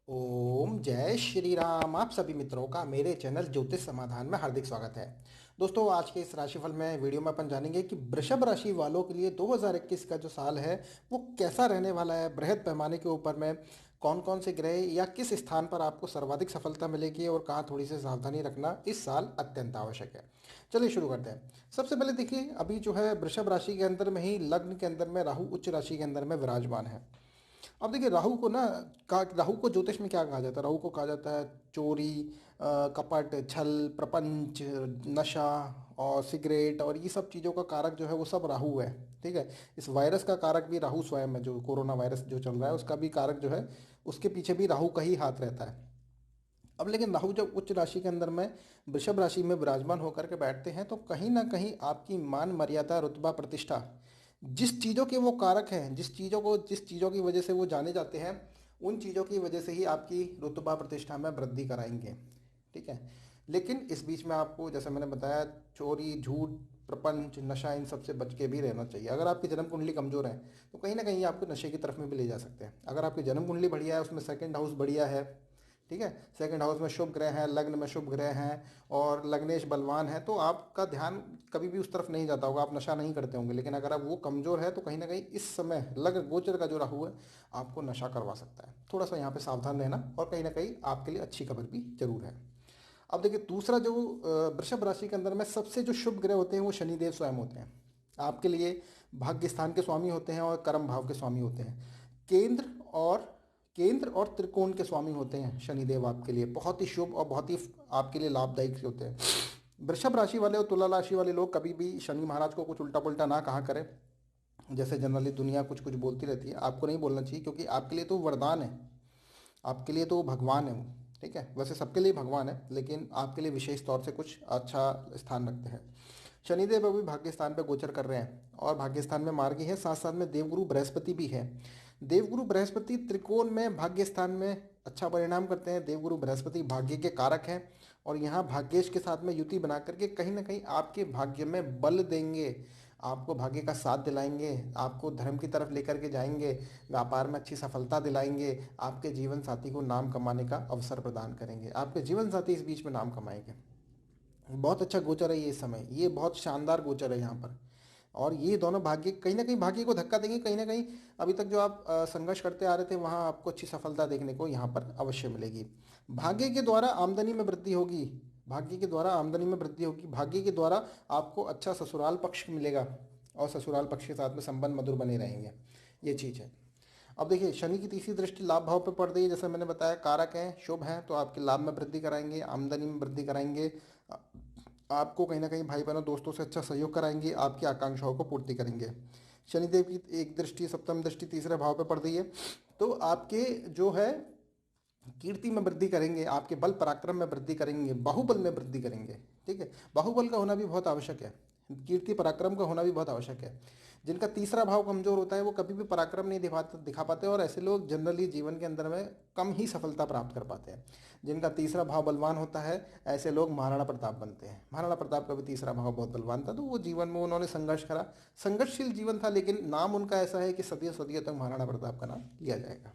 ओम जय श्री राम। आप सभी मित्रों का मेरे चैनल ज्योतिष समाधान में हार्दिक स्वागत है। दोस्तों, आज के इस राशिफल में वीडियो में अपन जानेंगे कि वृषभ राशि वालों के लिए 2021 का जो साल है वो कैसा रहने वाला है। बृहद पैमाने के ऊपर में कौन कौन से ग्रह या किस स्थान पर आपको सर्वाधिक सफलता मिलेगी और कहाँ थोड़ी सी सावधानी रखना इस साल अत्यंत आवश्यक है। चलिए शुरू करते हैं। सबसे पहले देखिए, अभी जो है वृषभ राशि के अंदर में ही लग्न के अंदर में राहु उच्च राशि के अंदर में विराजमान है। अब देखिए, राहु को ना राहु को ज्योतिष में क्या कहा जाता है? राहु को कहा जाता है चोरी, कपट, छल, प्रपंच, नशा और सिगरेट और ये सब चीज़ों का कारक जो है वो सब राहु है। ठीक है। इस वायरस का कारक भी राहु स्वयं है। जो कोरोना वायरस जो चल रहा है उसका भी कारक जो है उसके पीछे भी राहु का ही हाथ रहता है। अब लेकिन राहु जब उच्च राशि के अंदर में वृषभ राशि में विराजमान होकर के बैठते हैं तो कहीं ना कहीं आपकी मान मर्यादा रुतबा प्रतिष्ठा, जिस चीज़ों के वो कारक हैं, जिस चीज़ों की वजह से वो जाने जाते हैं, उन चीज़ों की वजह से ही आपकी रुतबा प्रतिष्ठा में वृद्धि कराएंगे। ठीक है। लेकिन इस बीच में आपको जैसे मैंने बताया, चोरी, झूठ, प्रपंच, नशा, इन सब से बच के भी रहना चाहिए। अगर आपकी जन्म कुंडली कमजोर है तो कहीं ना कहीं आपको नशे की तरफ में भी ले जा सकते हैं। अगर आपकी जन्म कुंडली बढ़िया है, उसमें सेकंड हाउस बढ़िया है, ठीक है, सेकंड हाउस में शुभ ग्रह हैं, लग्न में शुभ ग्रह हैं और लग्नेश बलवान है, तो आपका ध्यान कभी भी उस तरफ नहीं जाता होगा, आप नशा नहीं करते होंगे। लेकिन अगर आप वो कमजोर है तो कहीं ना कहीं इस समय लग्न गोचर का जो राहु है आपको नशा करवा सकता है। थोड़ा सा यहाँ पे सावधान रहना और कहीं ना कहीं आपके लिए अच्छी खबर भी जरूर है। अब देखिए, दूसरा जो वृषभ राशि के अंदर में सबसे जो शुभ ग्रह होते हैं वो शनिदेव स्वयं होते हैं। आपके लिए भाग्य स्थान के स्वामी होते हैं और कर्म भाव के स्वामी होते हैं। केंद्र और केंद्र और त्रिकोण के स्वामी होते हैं शनिदेव। आपके लिए बहुत ही शुभ और बहुत ही आपके लिए लाभदायक होते हैं। वृषभ राशि वाले और तुला राशि वाले लोग कभी भी शनि महाराज को कुछ उल्टा पुल्टा ना कहा करें। जैसे जनरली दुनिया कुछ कुछ बोलती रहती है, आपको नहीं बोलना चाहिए, क्योंकि आपके लिए तो वरदान है, आपके लिए तो वो भगवान है वो। ठीक है, वैसे सबके लिए भगवान है लेकिन आपके लिए विशेष तौर से कुछ अच्छा स्थान रखते हैं। शनिदेव अभी भाग्य स्थान पे गोचर कर रहे हैं और भाग्य स्थान में मार्गी है, साथ साथ में देवगुरु बृहस्पति भी है। देवगुरु बृहस्पति त्रिकोण में भाग्य स्थान में अच्छा परिणाम करते हैं। देवगुरु बृहस्पति भाग्य के कारक हैं और यहाँ भाग्येश के साथ में युति बना करके कहीं ना कहीं आपके भाग्य में बल देंगे, आपको भाग्य का साथ दिलाएंगे, आपको धर्म की तरफ लेकर के जाएंगे, व्यापार में अच्छी सफलता दिलाएंगे, आपके जीवन साथी को नाम कमाने का अवसर प्रदान करेंगे। आपके जीवन साथी इस बीच में नाम कमाएंगे। बहुत अच्छा गोचर है ये इस समय, ये बहुत शानदार गोचर है यहाँ पर। और ये दोनों भाग्य कहीं ना कहीं भाग्य को धक्का देंगे। कहीं ना कहीं अभी तक जो आप संघर्ष करते आ रहे थे वहाँ आपको अच्छी सफलता देखने को यहाँ पर अवश्य मिलेगी। भाग्य के द्वारा आमदनी में वृद्धि होगी। भाग्य के द्वारा आमदनी में वृद्धि होगी। भाग्य के द्वारा आपको अच्छा ससुराल पक्ष मिलेगा और ससुराल पक्ष के साथ में संबंध मधुर बने रहेंगे। ये चीज़ है। अब देखिए, शनि की तीसरी दृष्टि लाभ भाव पे पड़ रही है। जैसे मैंने बताया, कारक हैं, शुभ हैं, तो आपके लाभ में वृद्धि कराएंगे, आमदनी में वृद्धि कराएंगे, आपको कहीं ना कहीं भाई बहनों दोस्तों से अच्छा सहयोग कराएंगे, आपकी आकांक्षाओं को पूर्ति करेंगे। शनिदेव की एक दृष्टि, सप्तम दृष्टि तीसरे भाव पे पड़ रही है, तो आपके जो है कीर्ति में वृद्धि करेंगे, आपके बल पराक्रम में वृद्धि करेंगे, बाहुबल में वृद्धि करेंगे। ठीक है, बाहुबल का होना भी बहुत आवश्यक है, कीर्ति पराक्रम का होना भी बहुत आवश्यक है। जिनका तीसरा भाव कमजोर होता है वो कभी भी पराक्रम नहीं दिखा पाते और ऐसे लोग जनरली जीवन के अंदर में कम ही सफलता प्राप्त कर पाते हैं। जिनका तीसरा भाव बलवान होता है ऐसे लोग महाराणा प्रताप बनते हैं। महाराणा प्रताप का भी तीसरा भाव बहुत बलवान था, तो वो जीवन में उन्होंने संघर्ष करा, संघर्षशील जीवन था, लेकिन नाम उनका ऐसा है कि सदियों सदियों तक महाराणा प्रताप का नाम लिया जाएगा।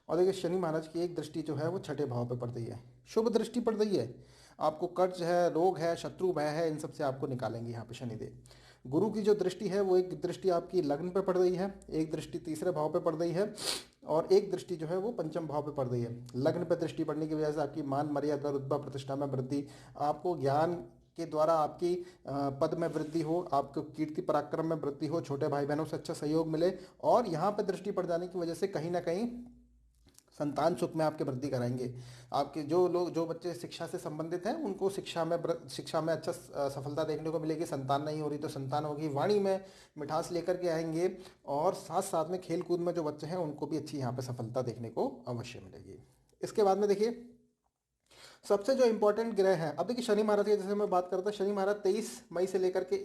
और देखिए, शनि महाराज की एक दृष्टि जो है वो छठे भाव पे पड़ रही है, शुभ दृष्टि पड़ रही है। आपको कर्ज है, रोग है, शत्रु भय है, इन सब से आपको निकालेंगे यहाँ पे शनिदेव। गुरु की जो दृष्टि है वो एक दृष्टि आपकी लग्न पे पड़ रही है, एक दृष्टि तीसरे भाव पे पड़ रही है और एक दृष्टि जो है वो पंचम भाव पे पड़ रही है। लग्न पे दृष्टि पड़ने की वजह से आपकी मान मर्यादा रुतबा प्रतिष्ठा में वृद्धि, आपको ज्ञान के द्वारा आपकी पद में वृद्धि हो, आपको कीर्ति पराक्रम में वृद्धि हो, छोटे भाई बहनों से अच्छा सहयोग मिले। और यहाँ पर दृष्टि पड़ जाने की वजह से कहीं ना कहीं संतान सुख में आपके वृद्धि कराएंगे। आपके जो बच्चे शिक्षा से संबंधित हैं उनको शिक्षा में अच्छा सफलता देखने को मिलेगी। संतान नहीं हो रही तो संतान होगी, वाणी में मिठास लेकर के आएंगे और साथ साथ में खेल कूद में जो बच्चे हैं उनको भी अच्छी यहाँ पे सफलता देखने को अवश्य मिलेगी। इसके बाद में देखिए, सबसे जो इंपॉर्टेंट ग्रह है, अब देखिए शनि महाराज की जैसे मैं बात करता, शनि महाराज 23 मई से लेकर के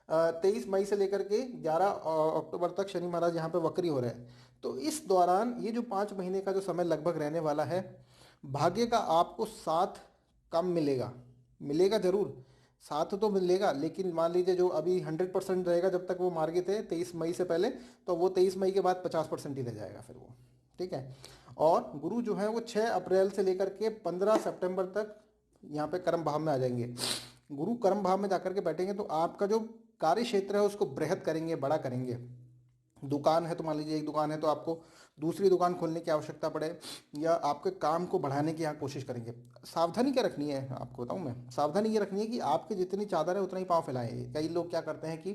23 मई से लेकर के 11 अक्टूबर तक शनि महाराज यहाँ पे वक्री हो रहे हैं। तो इस दौरान ये जो 5 महीने का जो समय लगभग रहने वाला है, भाग्य का आपको साथ कम मिलेगा। मिलेगा जरूर, साथ तो मिलेगा, लेकिन मान लीजिए जो अभी 100% रहेगा जब तक वो मार्गे थे 23 मई से पहले, तो वो 23 मई के बाद 50% ही रह जाएगा फिर वो। ठीक है। और गुरु जो है वो 6 अप्रैल से लेकर के 15 सितंबर तक यहाँ पे कर्म भाव में आ जाएंगे। गुरु कर्म भाव में जाकर के बैठेंगे तो आपका जो कार्य क्षेत्र है उसको बृहद करेंगे, बड़ा करेंगे। दुकान है तो मान लीजिए एक दुकान है तो आपको दूसरी दुकान खोलने की आवश्यकता पड़े, या आपके काम को बढ़ाने की यहाँ कोशिश करेंगे। सावधानी क्या रखनी है आपको बताऊँ मैं, सावधानी ये रखनी है कि आपकी जितनी चादर है उतना ही पाँव फैलाएं। कई लोग क्या करते हैं कि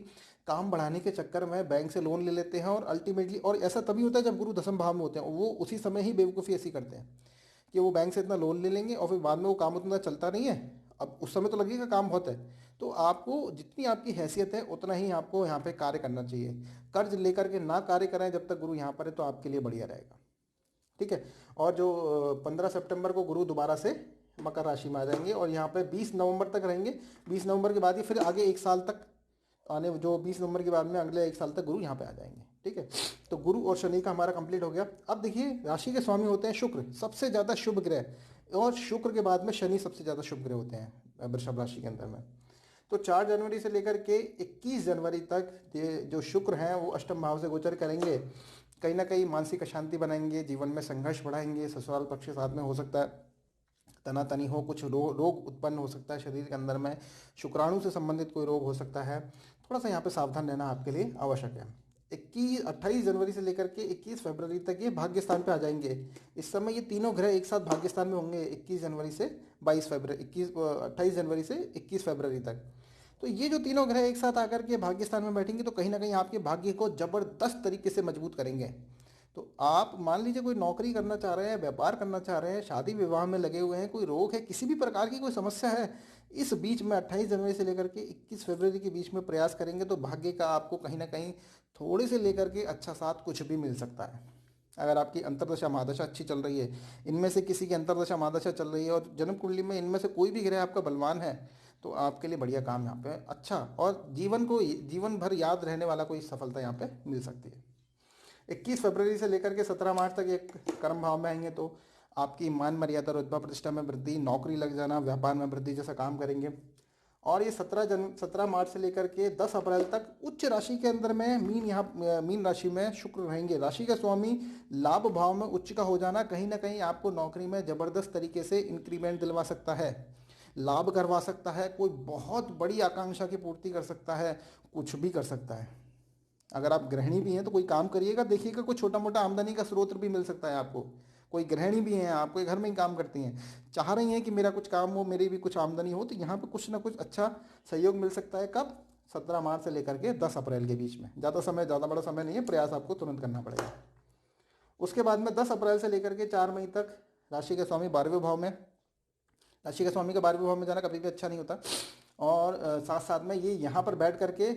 काम बढ़ाने के चक्कर में बैंक से लोन ले लेते हैं, और अल्टीमेटली, और ऐसा तभी होता है जब गुरु दसम भाव में होते हैं, वो उसी समय ही बेवकूफ़ी ऐसी करते हैं कि वो बैंक से इतना लोन ले लेंगे और फिर बाद में वो काम उतना चलता नहीं है। अब उस समय तो लगेगा काम बहुत है, तो आपको जितनी आपकी हैसियत है उतना ही आपको यहाँ पे कार्य करना चाहिए। कर्ज लेकर के ना कार्य करें जब तक गुरु यहाँ पर है, तो आपके लिए बढ़िया रहेगा। ठीक है। और जो 15 सितंबर को गुरु दोबारा से मकर राशि में आ जाएंगे और यहाँ पे 20 नवंबर तक रहेंगे। 20 नवंबर के बाद ही फिर आगे एक साल तक आने, जो 20 नवंबर के बाद में अगले एक साल तक गुरु यहाँ पे आ जाएंगे। ठीक है। तो गुरु और शनि का हमारा कंप्लीट हो गया। अब देखिए राशि के स्वामी होते हैं शुक्र, सबसे ज़्यादा शुभ ग्रह, और शुक्र के बाद में शनि सबसे ज़्यादा शुभ ग्रह होते हैं वृषभ राशि के अंदर में। तो 4 जनवरी से लेकर के 21 जनवरी तक ये जो शुक्र हैं वो अष्टम भाव से गोचर करेंगे। कहीं ना कहीं मानसिक अशांति बनाएंगे, जीवन में संघर्ष बढ़ाएंगे, ससुराल पक्ष के साथ में हो सकता है तनातनी हो, कुछ रोग उत्पन्न हो सकता है शरीर के अंदर में, शुक्राणु से संबंधित कोई रोग हो सकता है। थोड़ा सा यहाँ पे सावधान रहना आपके लिए आवश्यक है। 28 जनवरी से लेकर के 21 फरवरी तक ये भाग्य स्थान पे आ जाएंगे। इस समय ये तीनों ग्रह एक साथ भाग्य स्थान में होंगे 21 जनवरी से 22 फरवरी 28 जनवरी से 21 फरवरी तक। तो ये जो तीनों ग्रह एक साथ आकर के भाग्य स्थान में बैठेंगे तो कहीं ना कहीं आपके भाग्य को जबरदस्त तरीके से मजबूत करेंगे। तो आप मान लीजिए कोई नौकरी करना चाह रहे हैं, व्यापार करना चाह रहे हैं, शादी विवाह में लगे हुए हैं, कोई रोग है, किसी भी प्रकार की कोई समस्या है, इस बीच में 28 जनवरी से लेकर के 21 फरवरी के बीच में प्रयास करेंगे तो भाग्य का आपको कहीं ना कहीं थोड़े से लेकर के अच्छा साथ कुछ भी मिल सकता है। अगर आपकी अंतर्दशा महादशा अच्छी चल रही है, इनमें से किसी की अंतर्दशा महादशा चल रही है और जन्म कुंडली में इनमें से कोई भी ग्रह आपका बलवान है, तो आपके लिए बढ़िया काम यहाँ पे अच्छा, और जीवन भर याद रहने वाला कोई सफलता यहाँ पे मिल सकती है। 21 फरवरी से लेकर के 17 मार्च तक एक कर्म भाव में आएंगे तो आपकी मान मर्यादा रुतबा प्रतिष्ठा में वृद्धि, नौकरी लग जाना, व्यापार में वृद्धि जैसा काम करेंगे। और ये 17 मार्च से लेकर के 10 अप्रैल तक उच्च राशि के अंदर में मीन राशि में शुक्र रहेंगे। राशि का स्वामी लाभ भाव में उच्च का हो जाना कहीं ना कहीं आपको नौकरी में जबरदस्त तरीके से इंक्रीमेंट दिलवा सकता है, लाभ करवा सकता है, कोई बहुत बड़ी आकांक्षा की पूर्ति कर सकता है, कुछ भी कर सकता है। अगर आप गृहिणी भी हैं तो कोई काम करिएगा, देखिएगा कोई छोटा मोटा आमदनी का स्रोत भी मिल सकता है आपको। कोई गृहिणी भी हैं, आपके घर में ही काम करती हैं, चाह रही हैं कि मेरा कुछ काम हो, मेरी भी कुछ आमदनी हो, तो यहाँ पे कुछ ना कुछ अच्छा सहयोग मिल सकता है। कब? 17 मार्च से लेकर के 10 अप्रैल के बीच में। ज़्यादा बड़ा समय नहीं है, प्रयास आपको तुरंत करना पड़ेगा। उसके बाद में 10 अप्रैल से लेकर के 4 मई तक राशि के स्वामी 12वें भाव में। राशि के स्वामी का 12वें भाव में जाना कभी भी अच्छा नहीं होता, और साथ साथ में ये यहाँ पर बैठ करके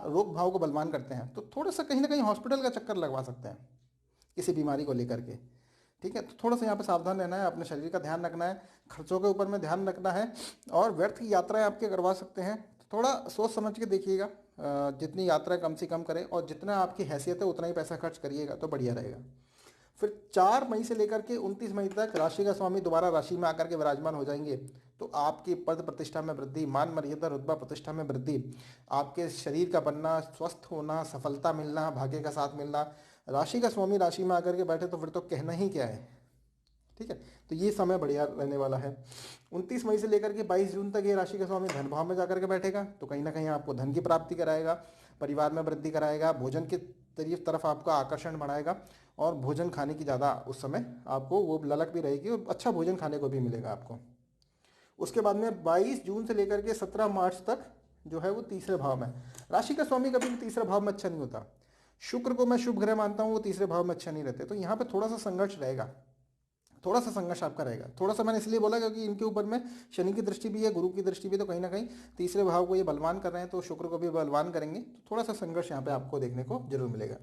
रोग भाव को बलवान करते हैं, तो थोड़ा सा कहीं ना कहीं हॉस्पिटल का चक्कर लगवा सकते हैं किसी बीमारी को लेकर के। ठीक है। तो थोड़ा सा यहाँ पे सावधान रहना है, अपने शरीर का ध्यान रखना है, खर्चों के ऊपर में ध्यान रखना है, और व्यर्थ की यात्राएं आपके करवा सकते हैं। तो थोड़ा सोच समझ के देखिएगा, जितनी यात्राएं कम से कम करें और जितना आपकी हैसियत है उतना ही पैसा खर्च करिएगा तो बढ़िया रहेगा। फिर 4 मई से लेकर के 29 मई तक राशि का स्वामी दोबारा राशि में आकर के विराजमान हो जाएंगे, तो आपकी पद प्रतिष्ठा में वृद्धि, मान मर्यादा रुतबा प्रतिष्ठा में वृद्धि, आपके शरीर का बनना, स्वस्थ होना, सफलता मिलना, भाग्य का साथ मिलना। राशि का स्वामी राशि में आकर के बैठे तो फिर तो कहना ही क्या है। ठीक है। तो ये समय बढ़िया रहने वाला है। 29 मई से लेकर के 22 जून तक ये राशि का स्वामी धन भाव में जाकर के बैठेगा, तो कहीं ना कहीं आपको धन की प्राप्ति कराएगा, परिवार में वृद्धि कराएगा, भोजन की तरफ आपका आकर्षण बढ़ाएगा, और भोजन खाने की ज़्यादा उस समय आपको वो ललक भी रहेगी और अच्छा भोजन खाने को भी मिलेगा आपको। उसके बाद में 22 जून से लेकर के 17 मार्च तक जो है वो तीसरे भाव में। राशि का स्वामी कभी भी तीसरे भाव में अच्छा नहीं होता। शुक्र को मैं शुभ ग्रह मानता हूँ, वो तीसरे भाव में अच्छा नहीं रहते, तो यहाँ पे थोड़ा सा संघर्ष रहेगा, थोड़ा सा संघर्ष आपका रहेगा। थोड़ा सा मैंने इसलिए बोला क्योंकि इनके ऊपर में शनि की दृष्टि भी है, गुरु की दृष्टि भी, तो कहीं ना कहीं तीसरे भाव को ये बलवान कर रहे हैं, तो शुक्र को भी बलवान करेंगे, तो थोड़ा सा संघर्ष यहाँ पे आपको देखने को जरूर मिलेगा।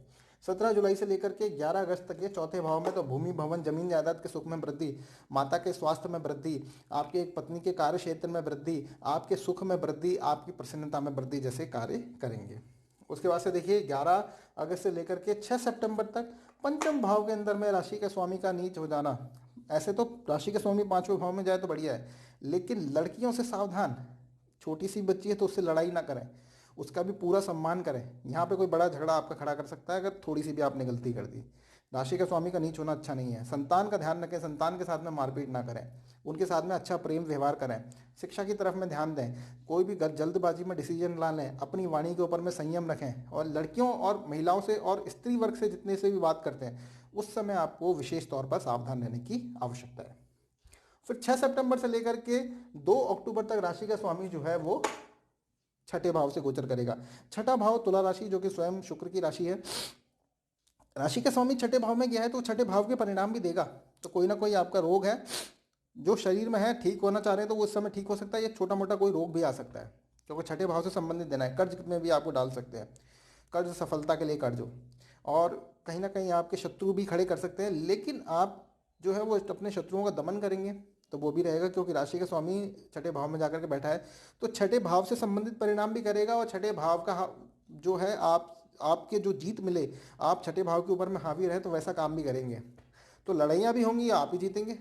17 जुलाई से लेकर के 11 अगस्त तक ये चौथे भाव में, तो भूमि भवन जमीन जायदाद के सुख में वृद्धि, माता के स्वास्थ्य में वृद्धि, आपके एक पत्नी के कार्य क्षेत्र में वृद्धि, आपके सुख में वृद्धि, आपकी प्रसन्नता में वृद्धि जैसे कार्य करेंगे। उसके बाद से देखिए 11 अगस्त से लेकर के 6 सितंबर तक पंचम भाव के अंदर में राशि के स्वामी का नीच हो जाना। ऐसे तो राशि के स्वामी 5वें भाव में जाए तो बढ़िया है, लेकिन लड़कियों से सावधान। छोटी सी बच्ची है तो उससे लड़ाई ना करें, उसका भी पूरा सम्मान करें। यहाँ पे कोई बड़ा झगड़ा आपका खड़ा कर सकता है अगर थोड़ी सी भी आपने गलती कर दी। राशि का स्वामी का नीच होना अच्छा नहीं है। संतान का ध्यान रखें, संतान के साथ में मारपीट ना करें, उनके साथ में अच्छा प्रेम व्यवहार करें, शिक्षा की तरफ में ध्यान दें, कोई भी जल्दबाजी में डिसीजन ना लें, अपनी वाणी के ऊपर में संयम रखें, और लड़कियों और महिलाओं से और स्त्री वर्ग से जितने से भी बात करते हैं उस समय आपको विशेष तौर पर सावधान रहने की आवश्यकता है। फिर 6 सितंबर से लेकर के 2 अक्टूबर तक राशि का स्वामी जो है वो छठे भाव से गोचर करेगा। छठा भाव तुला राशि जो कि स्वयं शुक्र की राशि है, राशि का स्वामी छठे भाव में गया है तो छठे भाव के परिणाम भी देगा। तो कोई ना कोई आपका रोग है जो शरीर में है, ठीक होना चाह रहे हैं तो वो उस समय ठीक हो सकता है, या छोटा मोटा कोई रोग भी आ सकता है क्योंकि छठे भाव से संबंधित देना है। कर्ज में भी आपको डाल सकते हैं, कर्ज सफलता के लिए कर्ज हो, और कहीं ना कहीं आपके शत्रु भी खड़े कर सकते हैं, लेकिन आप जो है वो अपने शत्रुओं का दमन करेंगे तो वो भी रहेगा क्योंकि राशि का स्वामी छठे भाव में जाकर के बैठा है। तो छठे भाव से संबंधित परिणाम भी करेगा, और छठे भाव का जो है आपके जो जीत मिले, आप छठे भाव के ऊपर में हावी रहे तो वैसा काम भी करेंगे। तो लड़ाइयाँ भी होंगी, आप ही जीतेंगे,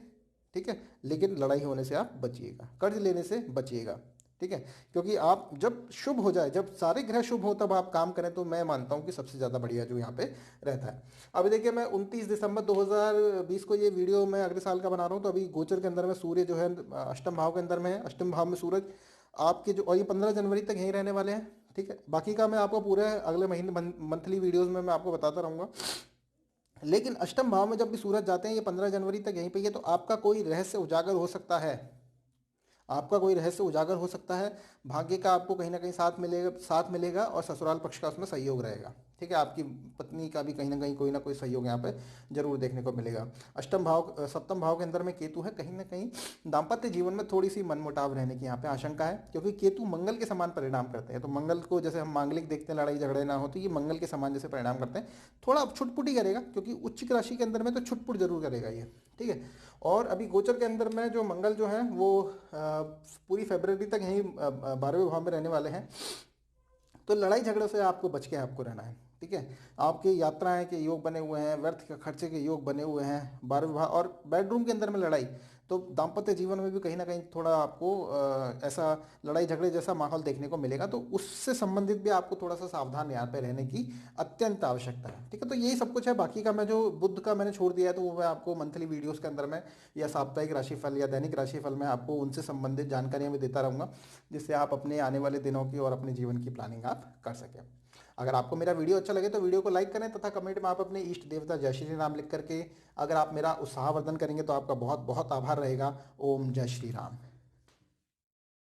ठीक है, लेकिन लड़ाई होने से आप बचिएगा, कर्ज लेने से बचिएगा, ठीक है, क्योंकि आप जब शुभ हो जाए, जब सारे ग्रह शुभ हो तब आप काम करें तो मैं मानता हूं कि सबसे ज़्यादा बढ़िया जो यहाँ पे रहता है। अभी देखिए मैं 29 दिसंबर 2020 को ये वीडियो मैं अगले साल का बना रहा हूँ, तो अभी गोचर के अंदर में सूर्य जो है अष्टम भाव के अंदर में है, अष्टम भाव में सूरज आपके जो, और ये 15 जनवरी तक यहीं रहने वाले हैं, ठीक है। बाकी का मैं आपको पूरे अगले महीने मंथली वीडियोज़ में मैं आपको बताता रहूँगा। लेकिन अष्टम भाव में जब भी सूरज जाते हैं, ये 15 जनवरी तक यहीं पे ही है, तो आपका कोई रहस्य उजागर हो सकता है, आपका कोई रहस्य उजागर हो सकता है। भाग्य का आपको कहीं ना कहीं साथ मिलेगा और ससुराल पक्ष का उसमें सहयोग रहेगा, ठीक है। आपकी पत्नी का भी कहीं ना कोई सहयोग यहाँ पे जरूर देखने को मिलेगा। सप्तम भाव के अंदर में केतु है, कहीं ना कहीं दाम्पत्य जीवन में थोड़ी सी मनमुटाव रहने की यहाँ पे आशंका है, क्योंकि केतु मंगल के समान परिणाम करते हैं। तो मंगल को जैसे हम मांगलिक देखते हैं, लड़ाई झगड़े ना हो, तो ये मंगल के समान जैसे परिणाम करते हैं। थोड़ा छुटपुट ही करेगा क्योंकि उच्च राशि के अंदर में तो छुटपुट जरूर करेगा ये, ठीक है। और अभी गोचर के अंदर में जो मंगल जो है वो पूरी फरवरी तक यहीं 12वें भाव में रहने वाले हैं। तो लड़ाई झगड़े से आपको बच के आपको रहना है, ठीक है। आपकी यात्राएं के योग बने हुए हैं, व्यर्थ के खर्चे के योग बने हुए हैं 12वें भाव, और बेडरूम के अंदर में लड़ाई, तो दाम्पत्य जीवन में भी कहीं ना कहीं थोड़ा आपको ऐसा लड़ाई झगड़े जैसा माहौल देखने को मिलेगा। तो उससे संबंधित भी आपको थोड़ा सा सावधान यहाँ पे रहने की अत्यंत आवश्यकता है, ठीक है। तो यही सब कुछ है, बाकी का मैं जो बुध का मैंने छोड़ दिया है तो वो मैं आपको मंथली वीडियोस के अंदर में या साप्ताहिक राशिफल या दैनिक राशिफल में आपको उनसे संबंधित जानकारियाँ भी देता रहूँगा, जिससे आप अपने आने वाले दिनों की और अपने जीवन की प्लानिंग आप कर सकें। अगर आपको मेरा वीडियो अच्छा लगे तो वीडियो को लाइक करें, तथा कमेंट में आप अपने इष्ट देवता जय श्री राम लिख करके अगर आप मेरा उत्साहवर्धन करेंगे तो आपका बहुत बहुत आभार रहेगा। ओम जय श्री राम।